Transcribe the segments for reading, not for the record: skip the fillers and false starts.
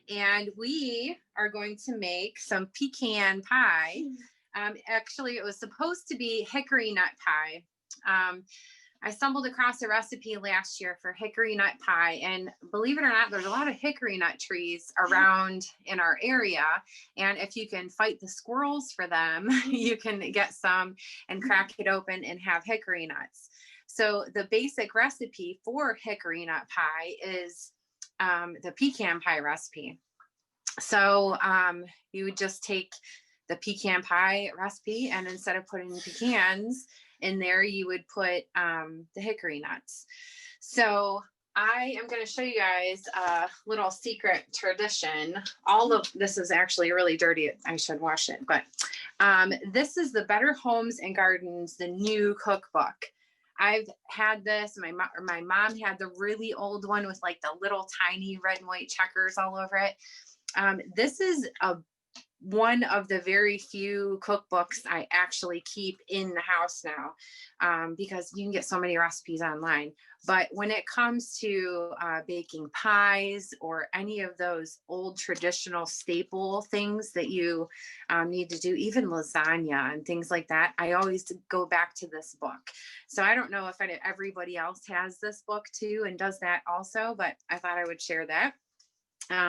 and we are going to make some pecan pie. Actually, it was supposed to be hickory nut pie. I stumbled across a recipe last year for hickory nut pie, and believe it or not, there's a lot of hickory nut trees around in our area. And if you can fight the squirrels for them, you can get some and crack it open and have hickory nuts. So the basic recipe for hickory nut pie is the pecan pie recipe. So you would just take the pecan pie recipe, and instead of putting pecans in there, you would put the hickory nuts. So I am going to show you guys a little secret tradition. All of this is actually really dirty. I should wash it, but this is the Better Homes and Gardens, the new cookbook. I've had this. My mom had the really old one with like the little tiny red and white checkers all over it. This is one of the very few cookbooks I actually keep in the house now, because you can get so many recipes online. But when it comes to baking pies or any of those old traditional staple things that you need to do, even lasagna and things like that, I always go back to this book. So I don't know if everybody else has this book too and does that also, but I thought I would share that.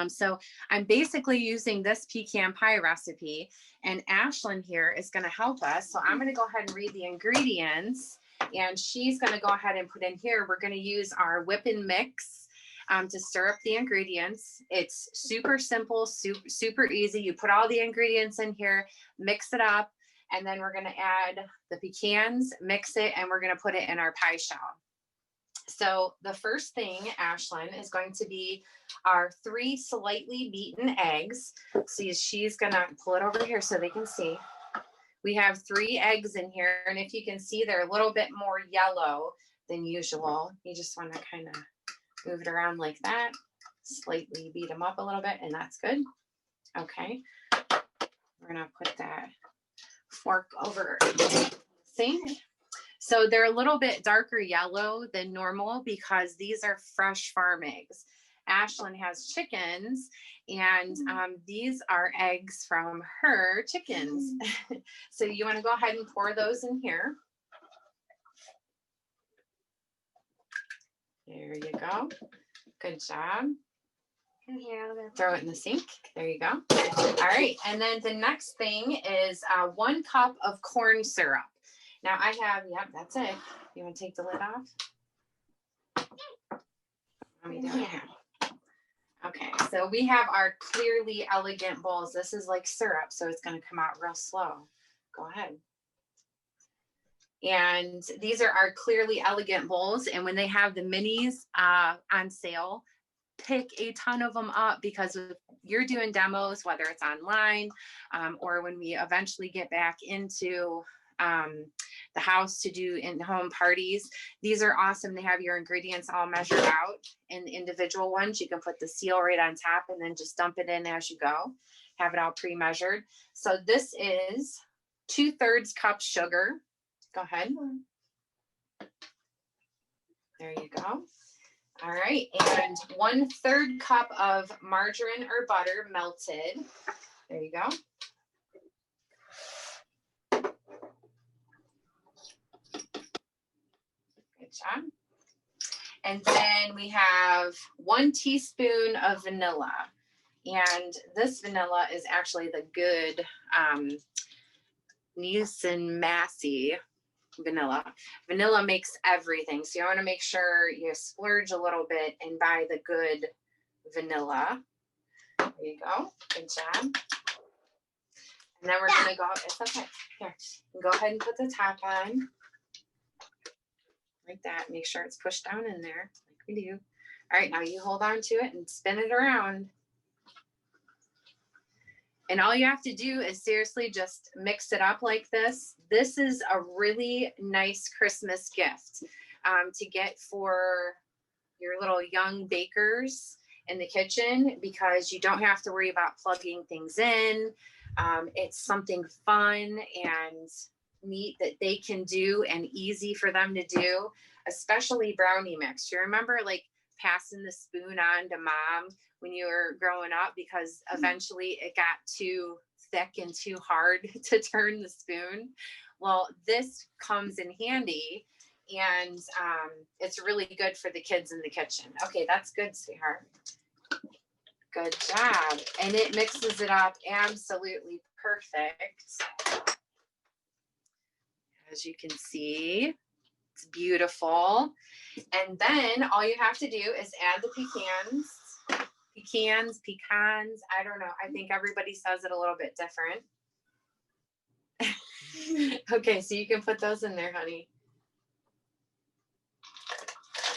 So I'm basically using this pecan pie recipe, and Ashlyn here is going to help us. So I'm going to go ahead and read the ingredients, and she's going to go ahead and put in here. We're going to use our whip and mix to stir up the ingredients. It's super simple, super easy. You put all the ingredients in here, mix it up, and then we're going to add the pecans, mix it, and we're going to put it in our pie shell. So the first thing, Ashlyn, is going to be our 3 slightly beaten eggs. So she's going to pull it over here so they can see. We have 3 eggs in here, and if you can see, they're a little bit more yellow than usual. You just want to kind of move it around like that, slightly beat them up a little bit, and that's good. Okay, we're going to put that fork over the sink. So they're a little bit darker yellow than normal because these are fresh farm eggs. Ashlyn has chickens, and these are eggs from her chickens. So you want to go ahead and pour those in here. There you go. Good job. Throw it in the sink. There you go. All right. And then the next thing is 1 cup of corn syrup. Now I have, yep, that's it. You want to take the lid off? Let me do it now. Okay, so we have our Clearly Elegant bowls. This is like syrup, so it's going to come out real slow. Go ahead. And these are our Clearly Elegant bowls. And when they have the minis on sale, pick a ton of them up, because if you're doing demos, whether it's online or when we eventually get back into the house to do in-home parties, these are awesome. They have your ingredients all measured out in individual ones. You can put the seal right on top and then just dump it in as you go. Have it all pre-measured. So this is 2/3 cup sugar. Go ahead. There you go. All right, and 1/3 cup of margarine or butter melted. There you go. Job. And then we have 1 teaspoon of vanilla, and this vanilla is actually the good Nielsen Massey vanilla. Vanilla makes everything, so you want to make sure you splurge a little bit and buy the good vanilla. There you go. Good job. And then we're going to go, it's okay. Here, go ahead and put the top on. Like that. Make sure it's pushed down in there like we do. All right, now you hold on to it and spin it around. And all you have to do is seriously just mix it up like this. This is a really nice Christmas gift to get for your little young bakers in the kitchen, because you don't have to worry about plugging things in. It's something fun and neat that they can do and easy for them to do, especially brownie mix. You remember, like passing the spoon on to mom when you were growing up, because eventually it got too thick and too hard to turn the spoon. Well, this comes in handy, and it's really good for the kids in the kitchen. Okay, that's good, sweetheart. Good job. And it mixes it up absolutely perfect. As you can see, it's beautiful. And then all you have to do is add the pecans. Pecans, I don't know. I think everybody says it a little bit different. Okay, so you can put those in there, honey.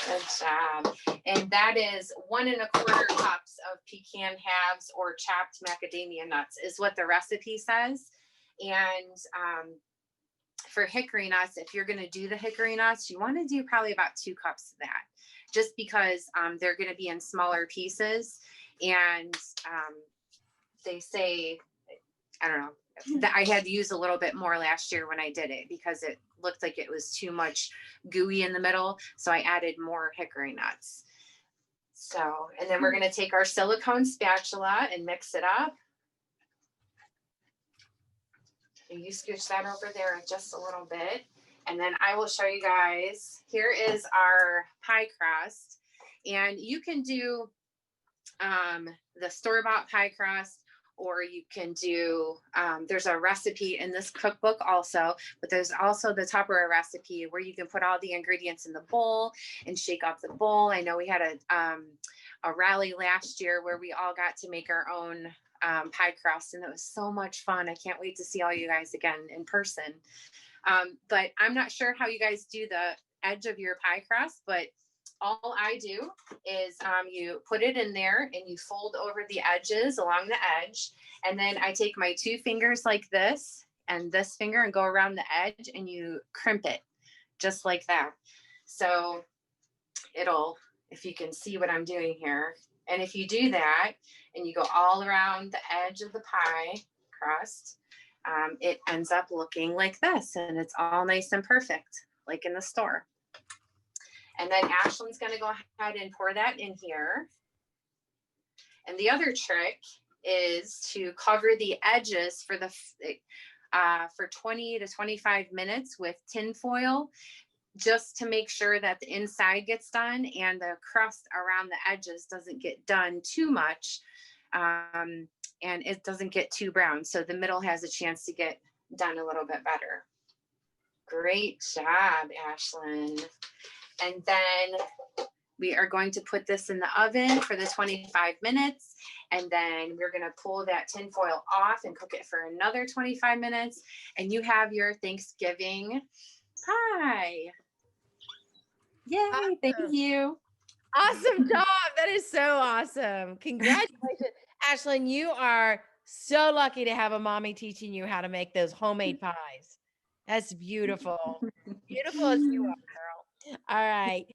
Good job. And that is 1 1/4 cups of pecan halves or chopped macadamia nuts is what the recipe says. And for hickory nuts, if you're going to do the hickory nuts, you want to do probably about 2 cups of that, just because they're going to be in smaller pieces. And they say, I don't know, that I had to use a little bit more last year when I did it, because it looked like it was too much gooey in the middle. So I added more hickory nuts. So, and then we're going to take our silicone spatula and mix it up. You scooch that over there just a little bit. And then I will show you guys, here is our pie crust. And you can do the store-bought pie crust, or you can do, there's a recipe in this cookbook also, but there's also the Tupperware recipe where you can put all the ingredients in the bowl and shake up the bowl. I know we had a rally last year where we all got to make our own pie crust, and it was so much fun. I can't wait to see all you guys again in person. But I'm not sure how you guys do the edge of your pie crust, but all I do is you put it in there and you fold over the edges along the edge. And then I take my 2 fingers like this and this finger and go around the edge, and you crimp it just like that. So it'll, if you can see what I'm doing here. And if you do that and you go all around the edge of the pie crust, it ends up looking like this, and it's all nice and perfect, like in the store. And then Ashlyn's going to go ahead and pour that in here. And the other trick is to cover the edges for 20 to 25 minutes with tin foil, just to make sure that the inside gets done and the crust around the edges doesn't get done too much, and it doesn't get too brown. So the middle has a chance to get done a little bit better. Great job, Ashlyn. And then we are going to put this in the oven for the 25 minutes. And then we're going to pull that tin foil off and cook it for another 25 minutes. And you have your Thanksgiving pie. Yay, awesome. Thank you. Awesome job. That is so awesome. Congratulations. Ashlyn, you are so lucky to have a mommy teaching you how to make those homemade pies. That's beautiful. Beautiful as you are, girl. All right.